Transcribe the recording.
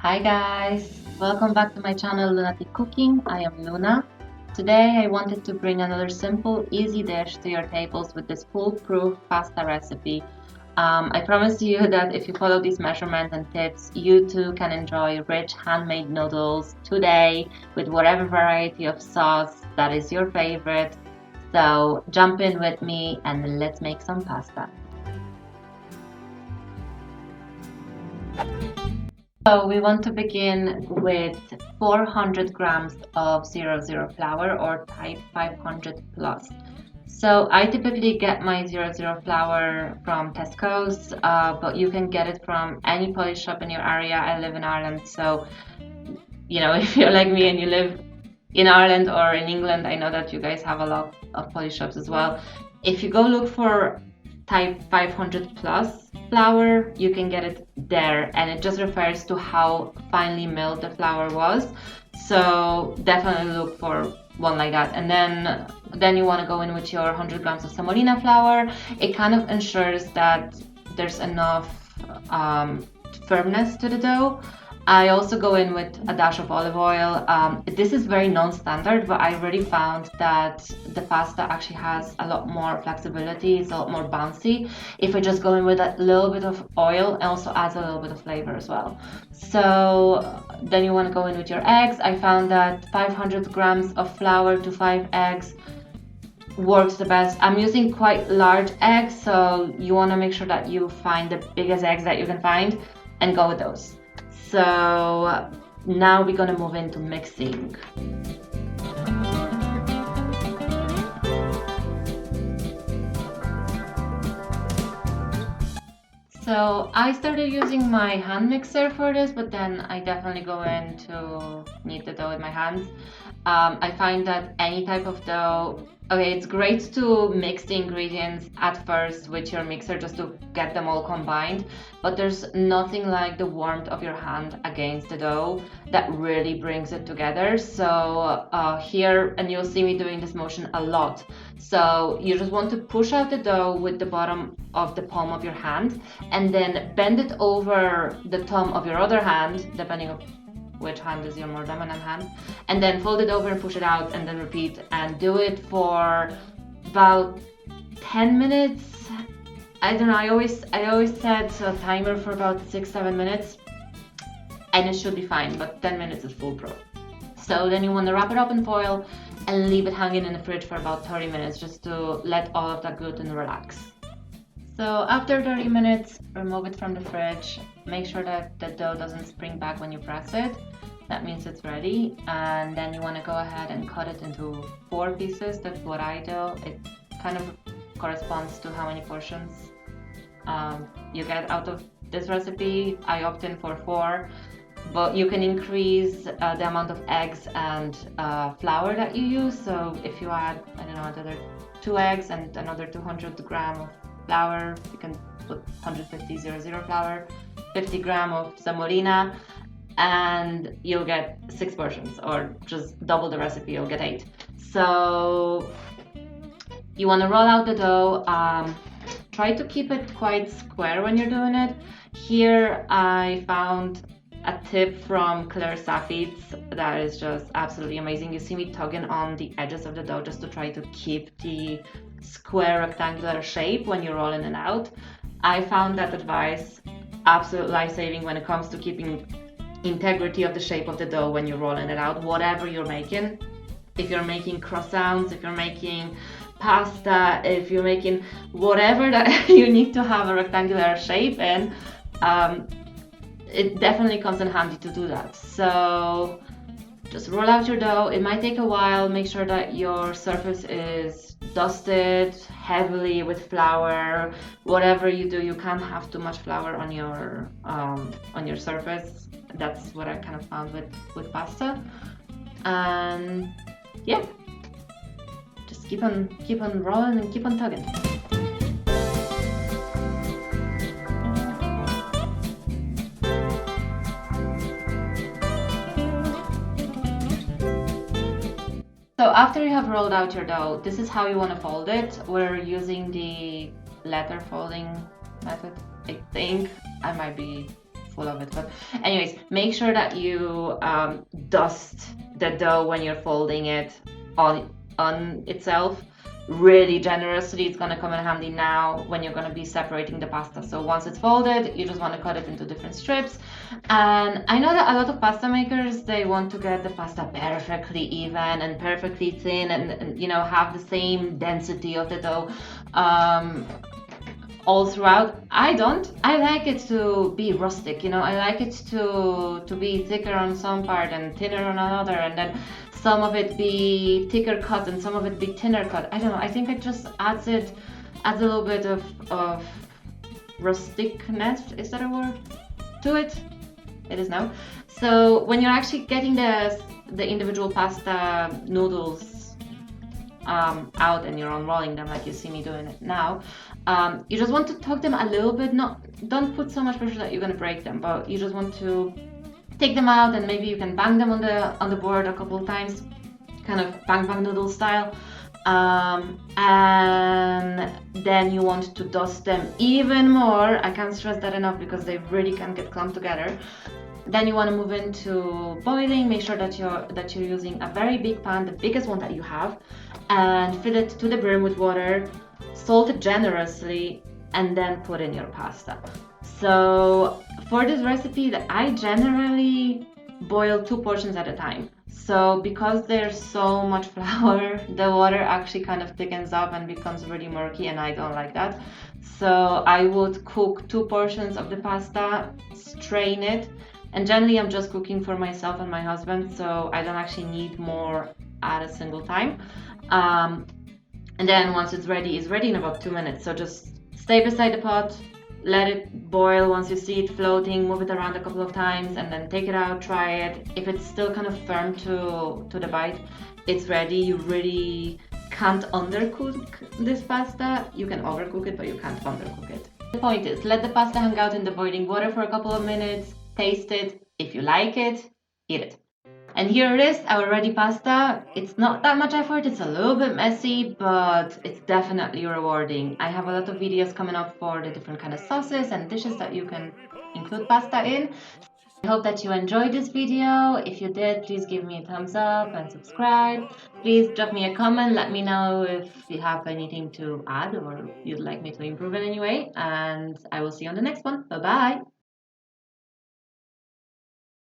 Hi guys, welcome back to my channel Lunatic Cooking. I am Luna. Today I wanted to bring another simple, easy dish to your tables with this foolproof pasta recipe. I promise you that if you follow these measurements and tips, you too can enjoy rich handmade noodles today with whatever variety of sauce that is your favorite. So jump in with me and let's make some pasta. So we want to begin with 400 grams of 00 flour or type 500 plus. So I typically get my 00 flour from Tesco's, but you can get it from any polish shop in your area. I live in Ireland, so if you're like me and you live in Ireland or in England, I know that you guys have a lot of polish shops as well. If you go look for type 500 plus flour, you can get it there, and it just refers to how finely milled the flour was. So definitely look for one like that. And then you want to go in with your 100 grams of semolina flour. It kind of ensures that there's enough firmness to the dough. I also go in with a dash of olive oil. This is very non-standard, but I really found that the pasta actually has a lot more flexibility. It's a lot more bouncy if I just go in with a little bit of oil. It also adds a little bit of flavor as well. So then you want to go in with your eggs. I found that 500 grams of flour to 5 eggs works the best. I'm using quite large eggs, so you want to make sure that you find the biggest eggs that you can find and go with those. So now we're gonna move into mixing. So I started using my hand mixer for this, but then I definitely go in to knead the dough with my hands. I find that any type of dough, it's great to mix the ingredients at first with your mixer just to get them all combined, but there's nothing like the warmth of your hand against the dough that really brings it together. So here, and you'll see me doing this motion a lot. So you just want to push out the dough with the bottom of the palm of your hand and then bend it over the thumb of your other hand, depending on which hand is your more dominant hand, and then fold it over and push it out, and then repeat, and do it for about 10 minutes. I don't know, I always set a timer for about 6-7 minutes, and it should be fine, but 10 minutes is foolproof. So then you want to wrap it up in foil and leave it hanging in the fridge for about 30 minutes just to let all of that gluten relax. So after 30 minutes, remove it from the fridge. Make sure that the dough doesn't spring back when you press it. That means it's ready. And then you want to go ahead and cut it into 4 pieces. That's what I do. It kind of corresponds to how many portions you get out of this recipe. I opt in for 4, but you can increase the amount of eggs and flour that you use. So if you add, another 2 eggs and another 200 grams of flour, you can put 150 00 flour, 50 grams of semolina, and you'll get 6 portions, or just double the recipe, you'll get 8. So you want to roll out the dough. Try to keep it quite square when you're doing it. Here I found a tip from Claire Safit's that is just absolutely amazing. You see me tugging on the edges of the dough just to try to keep the square rectangular shape when you're rolling it out. I found that advice absolute life-saving when it comes to keeping integrity of the shape of the dough when you're rolling it out, whatever you're making. If you're making croissants, if you're making pasta, if you're making whatever that you need to have a rectangular shape in, it definitely comes in handy to do that. So just roll out your dough. It might take a while. Make sure that your surface is dusted heavily with flour. Whatever you do, you can't have too much flour on your surface. That's what I kind of found with pasta. And yeah, just keep on rolling and keep on tugging. So after you have rolled out your dough, this is how you want to fold it. We're using the letter folding method. I think I might be full of it. But anyways, make sure that you dust the dough when you're folding it on itself really generously. It's going to come in handy now when you're going to be separating the pasta. So once it's folded, you just want to cut it into different strips. And I know that a lot of pasta makers, they want to get the pasta perfectly even and perfectly thin and you know, have the same density of the dough all throughout. I don't. I like it to be rustic, you know. I like it to be thicker on some part and thinner on another, and then some of it be thicker cut and some of it be thinner cut. I don't know. I think it just adds a little bit of rusticness. Is that a word? To it? It is now. So when you're actually getting the individual pasta noodles out and you're unrolling them like you see me doing it now, you just want to tug them a little bit. Don't put so much pressure that you're gonna break them, but you just want to take them out, and maybe you can bang them on the board a couple of times, kind of bang noodle style. And then you want to dust them even more. I can't stress that enough because they really can get clumped together. Then you want to move into boiling. Make sure that you're using a very big pan, the biggest one that you have, and fill it to the brim with water. Salt it generously, and then put in your pasta. So for this recipe, I generally boil 2 portions at a time. So because there's so much flour, the water actually kind of thickens up and becomes really murky, and I don't like that. So I would cook 2 portions of the pasta, strain it, and generally I'm just cooking for myself and my husband, so I don't actually need more at a single time. And then once it's ready in about 2 minutes. So just stay beside the pot, let it boil. Once you see it floating, move it around a couple of times, and then take it out, try it. If it's still kind of firm to the bite, it's ready. You really can't undercook this pasta. You can overcook it, but you can't undercook it. The point is, let the pasta hang out in the boiling water for a couple of minutes, taste it. If you like it, eat it. And here it is, our ready pasta. It's not that much effort, it's a little bit messy, but it's definitely rewarding. I have a lot of videos coming up for the different kind of sauces and dishes that you can include pasta in. I hope that you enjoyed this video. If you did, please give me a thumbs up and subscribe. Please drop me a comment, let me know if you have anything to add or you'd like me to improve in any way. And I will see you on the next one. Bye bye!